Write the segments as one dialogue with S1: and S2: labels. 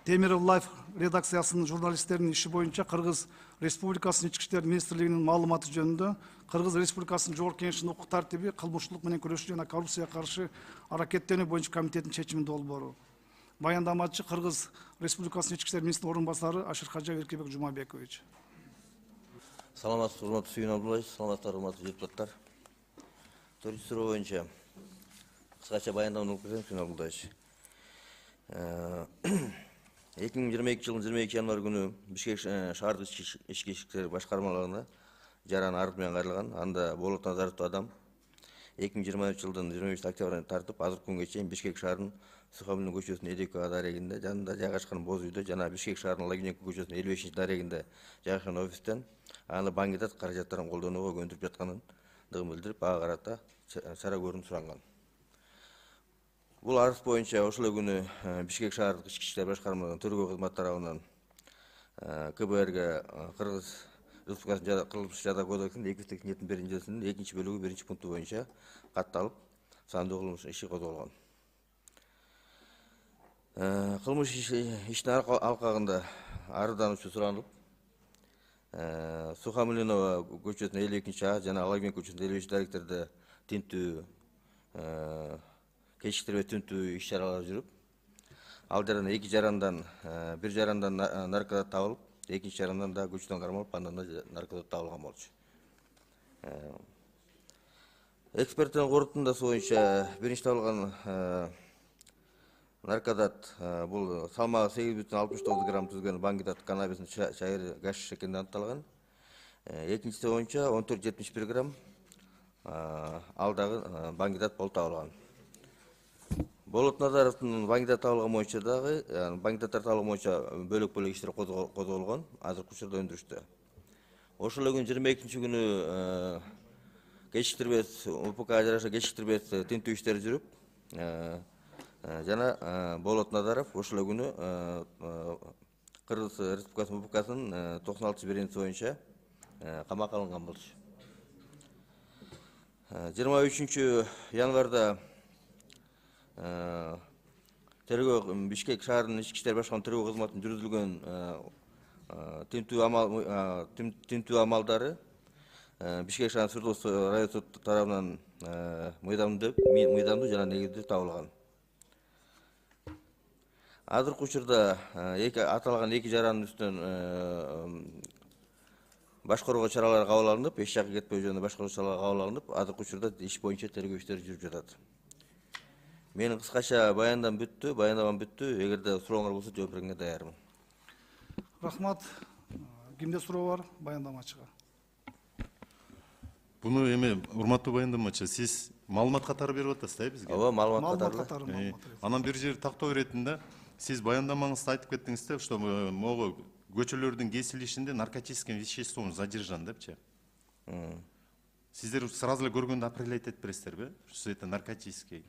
S1: Темиров Лайф редакциясынын журналисттеринин иши боюнча Кыргыз Республикасынын Ички иштер министрлигинин маалыматы жөнүндө Кыргыз Республикасынын Жогорку Кеңешинин укук тартиби, кылмыштуулук менен күрөшүү жана коррупцияга каршы аракеттенүү боюнча комитеттин чечимин долбоору. Баяндамачы Кыргыз Республикасынын Ички иштер министринин орун басары Ашыркажа Эркебек Жумабекович.
S2: Саламатсыз, урматтуу Сүйүн Абдуллаевич, саламаттар, урматтуу депутаттар. Төртүнчү суроо боюнча кыскача баяндаманы окуп берем, Сүйүн Абдуллаевич. 2022 жылдын 22 январь күнү Бишкек шаардык ички иштер башкармалыгына жаран арыз менен кайрылган. Анда Болот Назаровдуу адам 2023 жылдын 23 октябрдан тартып, азыркы күнгө чейин Бишкек шаарынын Сухомлин көчөсүнүн 52 дарегинде жанында жайгашкан боз үйдө жана Бишкек шаарынын Лагиненко көчөсүнүн 55 дарегинде жайгашкан офистен аны банкидат каражаттарын колдонууга көндүрүп жаткандыгын билдирип, ага карата чара көрүүнү суранган. Бул арыз боюнча ошол күнү Бишкек шаардык ички иштер башкармалыгынын тергөө кызматы тарабынан КБРге Кыргыз Республикасынын кылмыш жаза кодексинин 281-нин 2-бөлүгү 1-пункту боюнча катталып, сандуу кылмыш иши козголгон. Кылмыш иштин алкагында арыздануучу суранылып, Сухомлинова көчөсүнүн 52-А жана Лагиненко көчөсүнүн 55 даректерде тинтүү кечиктирбей тинтүү иш-чаралар жүрүп, ал жаран эки жарандан бир жарандан наркотик табылып, экинчи жарандан да күчтөн кармалып, андан да наркотик табылган болчу. Эксперттин корутундасы боюнча биринчи табылган наркотик бул салмагы 8,69 грамм түзгөн бангидат каннабистин чайыры гашиш экени аныкталган. Экинчиси боюнча 14,71 грамм ал дагы бангидат болуп табылган. Болот Назаровдун бангидат табылган боюнча дагы бангидаттар табылган боюнча бөлөк иштер козголгон, азыркы учурда өндүрүштө. Ошол күнү 22 күнү кечиктирбес УПК жараша кечиктирбес тинтүү иштери жүрүп, жана Болот Назаров ошол күнү Кыргыз Республикасынын УПКсынын 96-1 боюнча камакка алынган болчу. 23 январда тергөө Бишкек шаарынын ички иштер башкармалыгынын тергөө кызматынын жүргүзүлгөн тинтүү амалдары Бишкек шаарынын Свердловск район суду тарабынан мыйдамдуу жана негиздүү табылган. Азыркы учурда аталган эки жарандын үстүнөн башкарууга чаралар кабыл алынып, эч жакка кетпөө жөнүндө башкаруу чаралары кабыл алынып, азыркы учурда иш боюнча тергөө иштери жүрүп жатат. Менин кыскача баяндамам бүттү. Эгерде сурооңор болсо жооп бергенге даярмын.
S1: Рахмат. Кимде суроо бар баяндамачыга?
S3: Буну эми урматтуу баяндамачы, сиз маалымат катары берип атасыз да бизге?
S2: Ооба, маалымат катары.
S3: Анан бир жер тактоо иретинде сиз баяндамаңызда айтып кеттиңиз да, что могу көчөлөрдүн кесилишинде наркотическим веществом задержан депчи. Сиздер сразу эле көргөндө определять этип бересиздерби? Что это наркотический?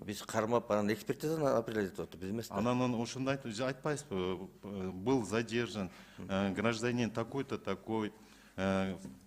S2: Биз кармап, анан экспертизаны определять этип атат, биз эмес.
S3: Анан ошондо айтпайсызбы? Был задержан гражданин такой-то такой,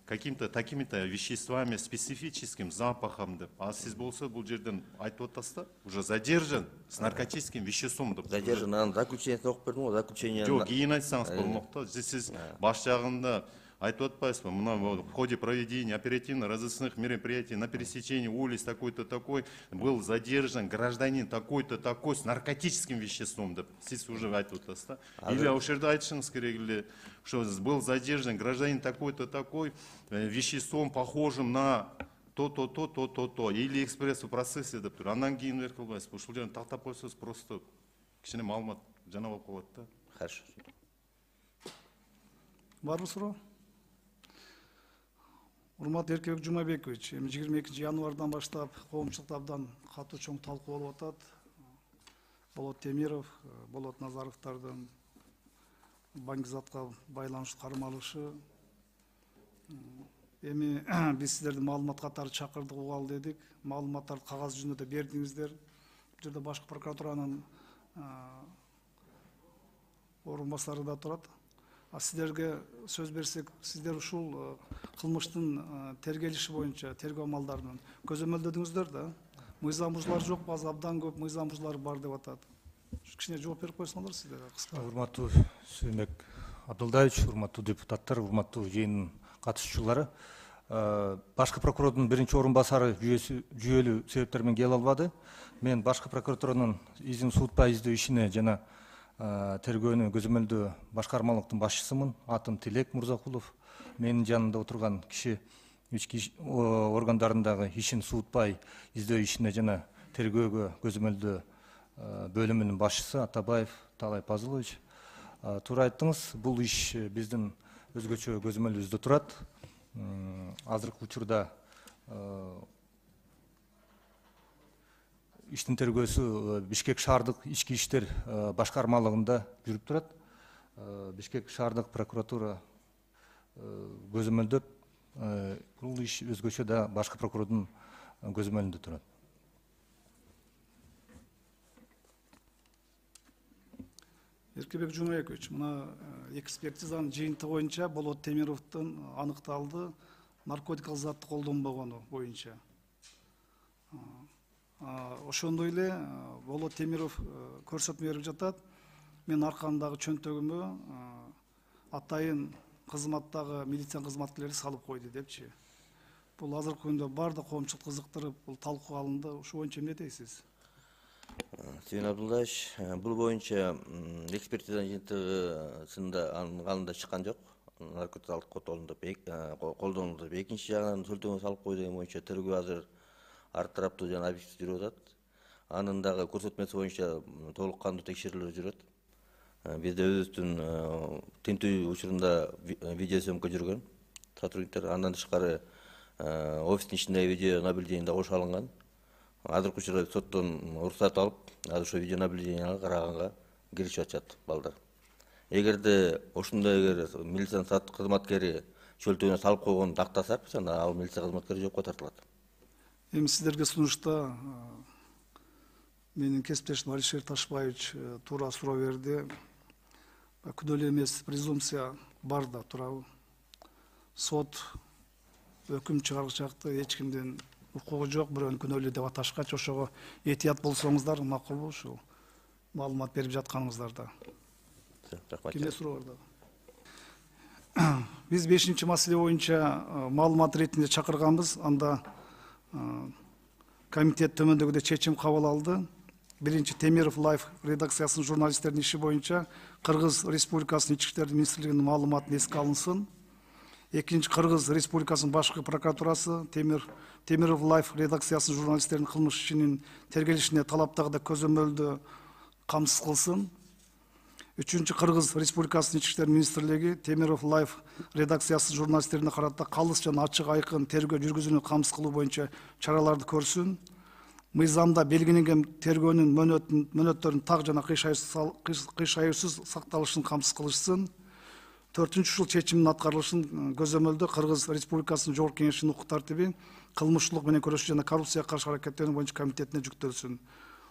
S3: какими-то такими-то веществами, специфическим запахом деп. А сиз болсо бул жерден айтып атасыз да, уже задержан с наркотическим веществом деп.
S2: Задержан, анан заключениесин окуп бердим го, заключение.
S3: Жок, кийин айтсаңыз болмок да. Сиз баш жагында айтып атпайсызбы? Мына в ходе проведения оперативно-розыскных мероприятий на пересечении улиц такой-то такой был задержан гражданин такой-то такой с наркотическим веществом деп. Сиз уже айтып атасыз да. Или ошол жерде айтышыңыз керек эле, что был задержан гражданин такой-то такой веществом похожим на то, или экспресс в процессе деп тур. Андан кийин берип калбайсызбы? Ушул жерин тактап койсоңуз просто кичине маалымат жана болуп калат да.
S2: Хорошо.
S1: Барбы суроо? Урматтуу Эркебек Жумабекович, 22 январдан баштап коомчулукта абдан катуу чоң талкуу болуп атат. Болот Темиров, Болот Назаровдордун баңгизатка байланыштуу кармалышы. Эми биз сиздерди маалымат катары чакырдык, угалы дедик. Маалыматтарды кагаз жүзүндө да бердиңиздер. Бул жерде башкы прокуратуранын орун басары да турат. Сиздерге сөз берсек, сиздер ушул кылмыштын тергелиши боюнча тергөө амалдарынын көзөмөлдөдүңүздөр да. Мыйзам бузуулар жок, база абдан көп мыйзам бузуулар бар деп атат. Кичине жооп берип койсоңор сиздер кыска.
S4: Урматтуу Сүймек Абдылдаевич, урматтуу депутаттар, урматтуу жыйындын катышуучулары. Башкы прокурордун биринчи орун басары жүйөлүү себептер менен келе албады. Мен башкы прокуратуранын изин суутпай издөө ишине жана тергөөнү көзөмөлдөө башкармалыктын башчысымын. Атым Тилек Мурзакулов. Менин жанымда отурган киши ички органдарындагы ишин суутпай издөө ишине жана тергөөгө көзөмөлдөө бөлүмүнүн башчысы Атабаев Талай Пазылович. Туура айттыңыз, бул иш биздин өзгөчө көзөмөлүбүздө турат. Азыркы учурда иштин тергөөсү Бишкек шаардык ички иштер башкармалыгында жүрүп турат. Бишкек шаардык прокуратура көзөмөлдөп, бул иш өзгөчө да башкы прокурордун көзөмөлүндө турат.
S1: Эркебек Жумабекович, мына экспертизанын жыйынтыгы боюнча Болот Темировдун аныкталды наркотикалык затты колдонбогону боюнча. Ошондой эле Болот Темиров көрсөтмө берип жатат. Мен аркамдагы чөнтөгүмө атайын кызматтагы милиция кызматкерлери салып койду депчи. Бул азыркы күндө баардык коомчулук кызыктырып, бул талкууга алынды. Ошо боюнча эмне дейсиз?
S2: Сүйін Абдуллаевич, бұл бойынша экспертизанын жыйынтыгысында алында чыккан жок. Наркотикалык колдонулду. Экинчи жагынан сүлтөңгө салып кой деген боюнча тергөө азыр арт тараптуу жана объектив жүрүп атат. Анын дагы көрсөтмөсү боюнча толук кандуу текшерүүлөр жүрөт. Бизде өзүбүздүн тинтүү учурунда видеосъемка жүргөн сотрудниктер. Андан тышкары офистин ичиндеги видео наблюдение кошо алынган. Азыркы учурда соттон уруксат алып, азыр ошо видео наблюдениега караганга киришип атышат балдар. Эгерде ошондой милиция кызматкери чөлтөөнө салып койгонун тактасак, анда ал милиция кызматкери жокко тартылат.
S1: Эми сиздерге сунушта менин кесиптешим Алишер Ташбаевич туура суроо берди. Күнөөлүү эмес презумпция бар да, туурабы? Сот өкүм чыгарышакты эч кимдин укугу жок, бирөөнү күнөөлүү деп аташкач, ошого этият болсоңуздар макулбу ушул маалымат берип жатканыңыздарда? Кимде суроо бар дагы? Биз 5-чи маселе боюнча маалымат иретинде чакырганбыз. Анда комитет төмөндөгүдөй чечим кабыл алды. Биринчи, Темиров Лайф редакциясынын журналисттердин иши боюнча Кыргыз Республикасынын ички иштер министрлигинин маалыматын эске алынсын. Экинчи, Кыргыз Республикасынын башкы прокуратурасы Темиров Лайф редакциясынын журналисттердин кылмыш ишинин тергелишине талаптагыдай көзөмөлдө камсыз кылсын. Үчүнчү, Кыргыз Республикасынын ички иштер министрлиги Темиров Лайф редакциясынын журналисттерине карата калыс жана ачык айкын тергөө жүргүзүүнү камсыз кылуу боюнча чараларды көрсүн. Мыйзамда белгиленген тергөөнүн мөөнөттөрүнүн так жана кыйшайыусуз сакталышын камсыз кылышсын. Төртүнчү, ушул чечимдин аткарылышын көзөмөлдө Кыргыз Республикасынын Жогорку Кеңешинин укук тартиби, кылмыштуулук менен күрөшүү жана коррупцияга каршы аракеттенүү боюнча комитетине жүктөлсүн.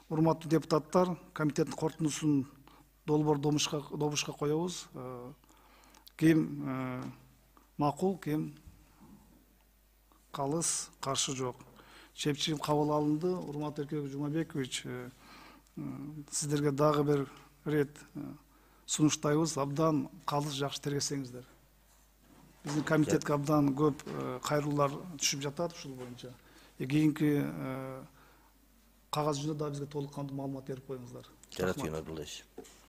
S1: Урматтуу депутаттар, комитеттин корутундусун долбоор добушка коебуз. Ким макул, ким калыс, каршы жок. Чечим кабыл алынды. Урматтуу Эркебек Жумабекович, сиздерге дагы бир рет сунуштайбыз, абдан калыс жакшы тергесеңиздер. Биздин комитетке абдан көп кайрылуулар түшүп жатат ушул боюнча. Кийинки кагаз жүзүндө да бизге толук кандуу маалымат берип коюңуздар.
S2: Жарат, Абдуллаевич.